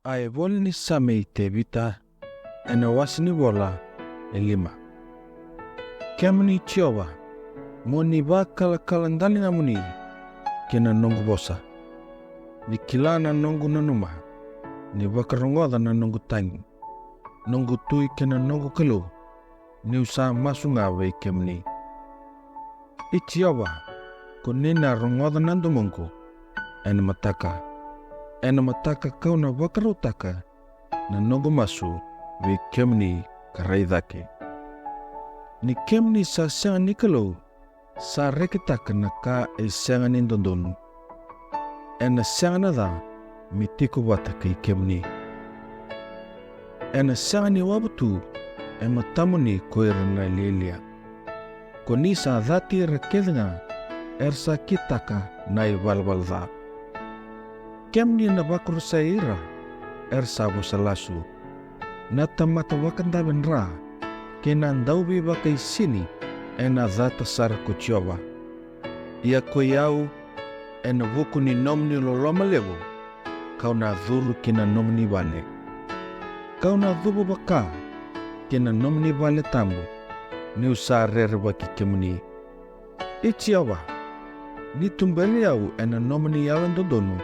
Ai volni samei Tevita ena wasni vola elima. Kemni chiowa moni vakalakalandali namuni kena nongu vosa. Ni kilana nongu nanuma ni vakarongoda na nongu tangi. Nongu tui kena nongu Kalou ni usa masunga vei kemni. Ichiowa konena rongoda nandumungu ena mataka. Ena mataka kauna vakaraitaka na nongu masu vei kemni karaidake. Ni kemni sa senga ni Kalou sa rekitaka na ka e senga ni dodonu. Ena senga na da mitiko wataka i kemni. Ena senga ni wabutu e matamuni koira na lelia. Ko ni sa dhati rakedinga ersa kitaka na ivalavala. Kemni na vakurusa ira ersa vosa lasu. Na tamata wakandaben ra kena ndaubi wakai sini ena dhata sara kuchiowa. Ia koyau ena vuku ni nomni loloma lewo kau na dhuru kena nomni vale. Kau na dhubu baka kena nomni vale tambu ni usa rere waki kemuni. Ichiowa ni tumbeli au ena nomni yalan dodonu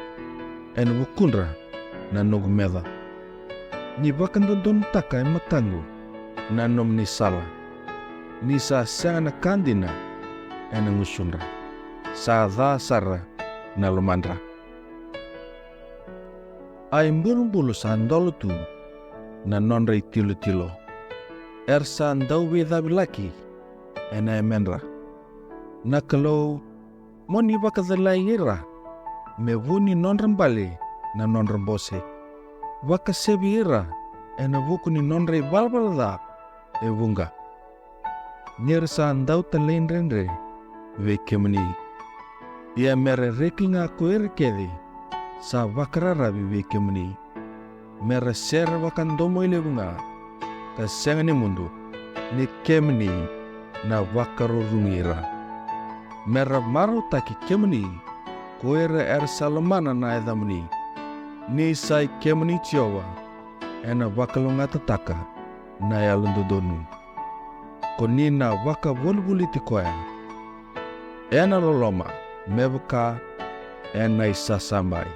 ena vukunra na nogu medha. Ni vakan dodonu taka e matangu na nomni sala. Ni sa senga na kandina ena ngusunra. Sa dha sara na lumandra. Ai mbulu sa andolo tu na nonra i tilo. Ersa andau veidabilaki ena emendra. Na Kalou moni vakadalai ira me vuni nonra mbali na nonra bose. Vakasebi ira ena vuku ni nonra ivalavala e vunga. Nirsa andau talain renre vei kemni. Ia mere rekinga kerekere sa vakararabi vei kemni. Mere sera vakandomo ilevunga ka senga ni mundu ni kemni na vakarurungira. Mere maru taki kemni koera salomana na edamni. Ni sai kemni chiowa ena vakamacalataka na dodonu. Koni na vakavolvuliti koya. Ena loloma mebuka ena isasambai.